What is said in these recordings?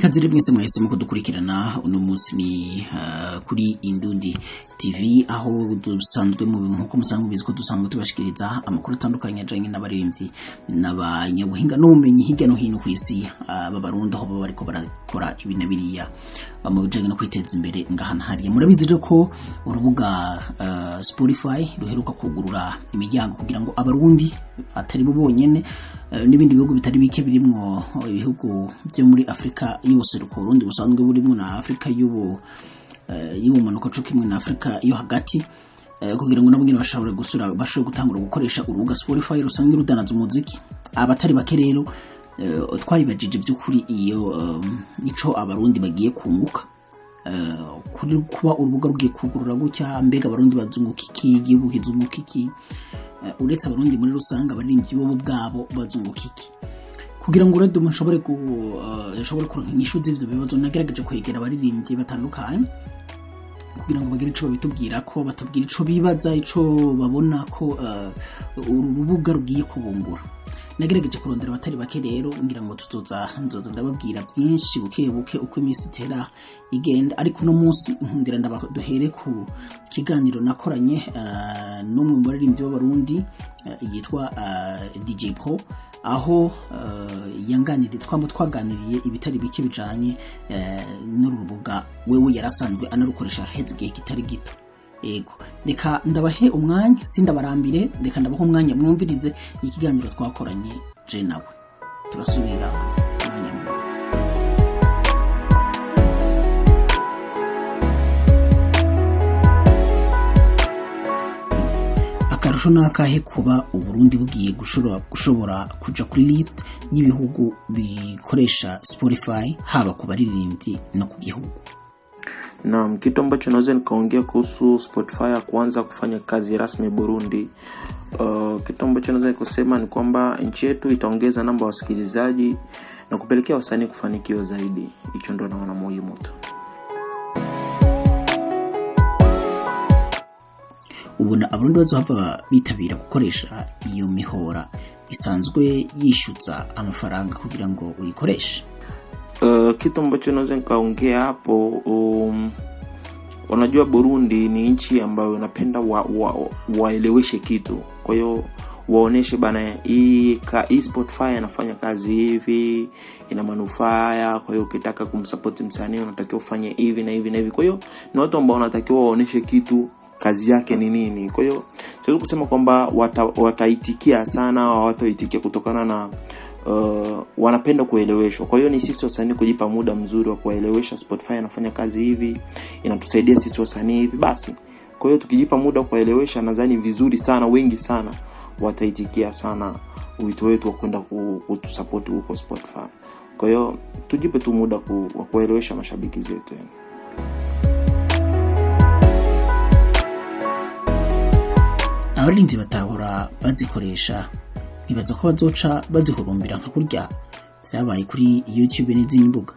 kazire mwese mwese muko dukurikirana uno munsi ni kuri Indundi TV aho dusanzwe mu nkuko musanzwe bizi ko dusanzwe tubashikiriza amakuru atandukanye ajanye n'abaremvyi n'abanyabuhinga n'ubumenyi hirya no hino kw'isi b'abarundi aho bariko barakora ibintu biriya mu bijanye no kwiteza imbere ngahana hariye. Murabizi rero ko urubuga Spotify ruheruka kugurura imiryango kugira ngo abarundi atari bo bonyene n'ibindi bihugu bitari bike birimwo ibihugu byo muri Afrika yose rukurundi busanzwe burimo na Afrika y'ubumanuko cyo kimwe na Afrika yo hagati kugira ngo nabugire bashobore gutangura gukoresha urubuga Spotify rusanzwe rudanaza umuziki. Abatari bake rero twari bajije by'ukuri iyo ico abarundi bagiye kunguka kuri kuba urubuga rugiye kugurura gutya, mbega abarundi bazunguka iki, igihugu kizunguka iki, uretse abarundi muri rusanga baririmbyi bo bwabo bazunguka iki. Kugira ngo rero mushobore kuronka inyishu z'ivyo bibazo nagerageje kwegera abaririmbyi batandukanye kugira ngo bagire ico babitubwira ko batubwira ico bibaza, ico babona ko urubuga rugiye kubungura. Nagerageje kurondera abatari bake rero ngira ngo nzoza ndababwira byinshi buke uko iminsi itera igenda, ariko no munsi nkundira ndabaduhere ku kiganiro nakoranye n'umwe mu baririmbyi b'abarundi yitwa DJ Pro, aho twaganiriye ibitari bike bijanye n'urubuga wewe yarasanzwe anarukoresha heze gihe kitari gito. Ego reka ndabahe umwanya sindabarambire, reka ndabaho umwanya mwumvirize ikiganiro twakoranye je nawe turasubira umwanya mu akarusho nakahe kuba Uburundi bugiye gushobora kuja kuri list y'ibihugu bikoresha Spotify haba ku baririmbyi no ku gihugu. Naam, kitu ambacho naweza nikaongea kuhusu Spotify kuanza kufanya kazi rasmi Burundi. Kitu ambacho naweza kusema ni kwamba nchi yetu itaongeza namba ya wasikilizaji na kupelekea wasanii kufanikiwa zaidi. Hicho ndio naona muhimu tu. Ubona abarundi bazohava bitabira gukoresha iyo mihora isanzwe yishutsa amafaranga kugira ngo uyikoreshe. Kitu ambacho naweza nikaongea hapo, unajua Burundi ni nchi ambayo napenda waeleweshe kitu. Kwa hiyo waoneshe bana hii Spotify anafanya kazi hivi, ina manufaa. Kwa hiyo ukitaka kumsupport msanii unatakiwa ufanye hivi na hivi na hivi. Kwa hiyo ni watu ambao wanatakiwa waoneshe kitu, kazi yake ni nini. Kwa hiyo siwezi kusema kwamba wataitikia sana au wataitikia kutokana na wanapenda kueleweshwa. Kwa hiyo ni sisi wasanii kujipa muda mzuri wa kuelewesha Spotify anafanya kazi hivi, inatusaidia sisi wasanii hivi basi. Kwa hiyo tukijipa muda wa kuelewesha, nadhani vizuri sana, wengi sana wataitikia sana wito wetu wa kwenda kutusupport huko Spotify. Kwa hiyo tujipe tu muda wa kuelewesha mashabiki zetu. Abaririmbyi batahora bazikoresha nibaza ko bazoca bazihurumbira nka kurya byabaye kuri YouTube n'izindi mbuga.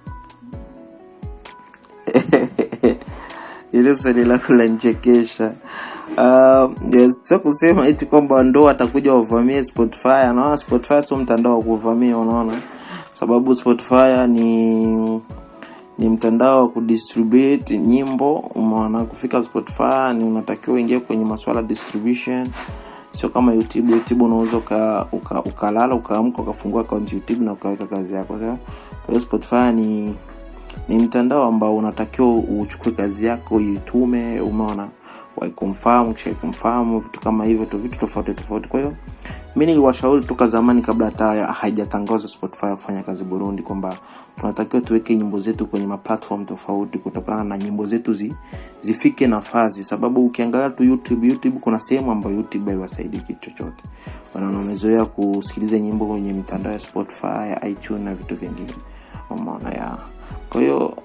Ile swali lako lanchekesha. Sio kusema eti kwamba ndo atakuja wavamie Spotify. Na Spotify sio mtandao wa kuvamia, unaona? Sababu Spotify ni mtandao wa kudistribute nyimbo. Umeona, kufika Spotify ni unatakiwa uingie kwenye masuala distribution. Sio kama YouTube unaweza ukalala ukaamka ukafungua account YouTube na ukaweka kazi yako. Kwa hiyo Spotify ni mtandao ambao unatakiwa uchukue kazi yako uitume, umeona, confirm vitu kama hivyo, vitu tofauti. Kwa hiyo mimi niliwashauri toka zamani kabla hata haijatangazwa Spotify kufanya kazi Burundi kwamba tunatakiwa tuweke nyimbo zetu kwenye platform tofauti kutokana na nyimbo zetu zifike nafasi. Sababu ukiangalia tu YouTube kuna sehemu ambayo YouTube haiwasaidii kitu chochote. Wanaomezoea kusikiliza nyimbo kwenye mitandao ya Spotify, iTunes na vitu vingine. Umeona ya. Kwa hiyo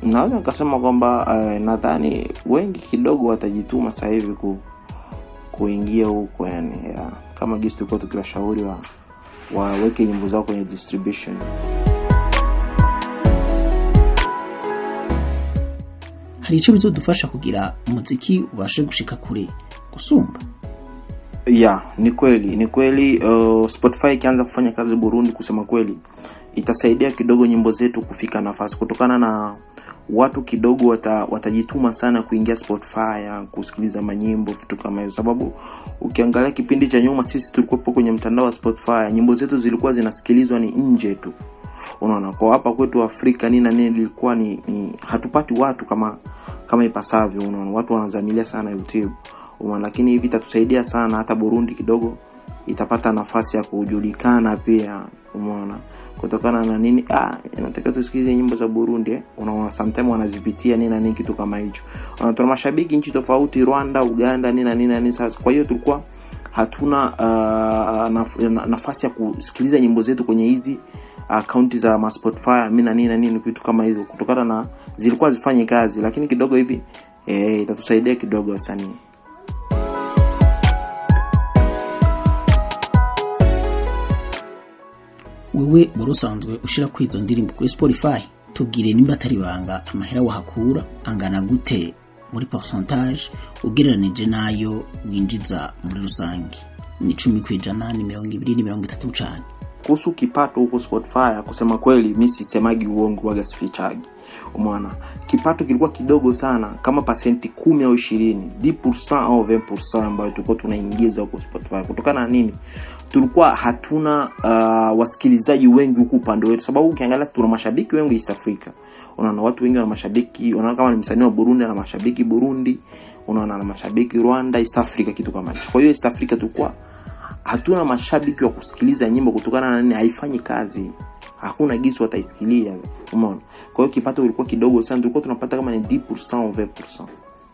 naweza nikasema kwamba nadhani wengi kidogo watajituma sasa hivi kuingia huko yani ya. Kama gisi tulikuwa tukiwashauri waweke nyimbo zao kwenye distribution. Hari ico bizodufasha kugira umuziki ubashe gushika kure gusumba? Ni kweli Spotify ikianza kufanya kazi Burundi, kusema kweli itasaidia kidogo nyimbo zetu kufika nafasi, kutokana na watu kidogo watajituma sana kuingia Spotify kusikiliza manyimbo, vitu kama hizo. Sababu ukiangalia kipindi cha nyuma sisi tulikuwa kwenye mtandao wa Spotify, nyimbo zetu zilikuwa zinasikilizwa ni nje tu, unaona. Kwa hapa kwetu Afrika nini ilikuwa ni hatupati watu kama ipasavyo, unaona. Watu wanazamilia sana YouTube, unaona. Lakini hivi itatusaidia sana, hata Burundi kidogo itapata nafasi ya kujulikana pia, umeona. Kutokana na nini? Inataka tusikilize nyimbo za Burundi, unaona, sometimes wanazipitia nini kitu kama hicho. Tuna mashabiki nchi tofauti, Rwanda, Uganda, nini sasa. Kwa hiyo tulikuwa hatuna nafasi ya kusikiliza nyimbo zetu kwenye hizi akaunti za Spotify, nini kitu kama hizo, kutokana na zilikuwa zifanye kazi. Lakini kidogo hivi itatusaidia kidogo wasanii. Wewe borosanzwe ushira kwizo ndirimbo kuri Spotify, tubwire nimba atari banga amahera wahakura angana gute muri percentage ugereranije nayo winjiza muri rusangi? Ni 10%, ni 20%, ni 30% cyane? Kuhusu kipato huko Spotify, kusema kweli mimi sisemagi uongo, waga sifichagi, umeona. Kipato kilikuwa kidogo sana, kama pasenti 10 au 20, 10% au 20% ambayo tulikuwa tunaingiza huko Spotify. Kutokana na nini? Tulikuwa hatuna wasikilizaji wengi huko upande wetu, sababu ukiangalia tuna mashabiki wengi East Africa, unaona. Watu wengi wana mashabiki, unaona, kama ni msanii wa Burundi na mashabiki Burundi, unaona, na mashabiki Rwanda, East Africa, kitu kama hicho. Kwa hiyo East Africa tulikuwa hatuna mashabiki wa kusikiliza nyimbo, kutokana na nini? Haifanyi kazi, hakuna gisi wataisikilia, umeona. Kwa hiyo kipato kilikuwa kidogo sana, tulikuwa tunapata kama ni 10% au 20%,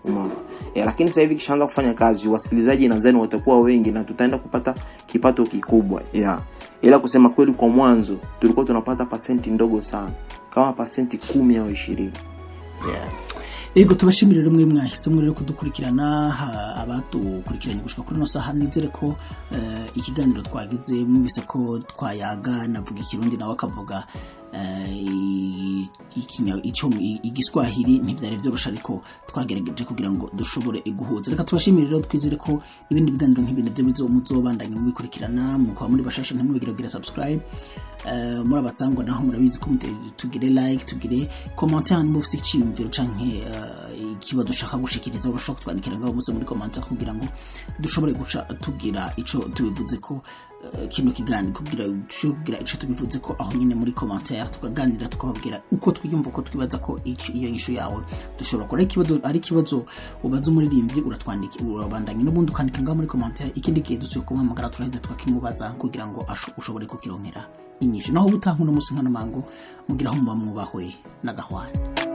umeona. Lakini sasa hivi kishaanza kufanya kazi, wasikilizaji nadhani watakuwa wengi na tutaenda kupata kipato kikubwa. Ila kusema kweli, kwa mwanzo tulikuwa tunapata pasenti ndogo sana, kama pasenti 10 au 20. Ego tubashimire rumwe mwahisemo rero kudukurikirana, abatukurikiranye gushika kuri no saha. Nizere ko ikiganiro twagize mwise ko twayaga, navuga ikirundi nawe akavuga igiswahili, ntibyari byorosha, ariko twagerageje kugira ngo dushobore guhuza. Reka tubashimire rero, twizere ko ibindi biganiro nk'ibindi byo muzobandanye mubikurikirana, mukaba muri bashasha ntimwigire subscribe. Muri abasangwa naho murabizi ko tugire like, tugire commentaire, mufite icyumviro canke ikibazo ushaka gushikiriza, urashobora kutwandikira ngaho muri commentaire kugira ngo dushobore guca tugira ico tubivuze ko kino kiganiro, kugira ico tubivuze ko aho nyine muri commentaire tukaganira, tukababwira uko twiyumva, uko twibaza ko iyo nyishu yawe dushobora kora. Ikibazo ari kibazo ubaza umuririmbyi, uratwandika, urabandanye n'ubundi ukandika ngaho muri commentaire. Ikindi gihe dusuye kumamagara, turaheza tukakimubaza kugira ngo ushobore kukironkera inyishu. Naho ubutaha uno musi nkana mango, mugiraho muba mwubahwe n'agahwana.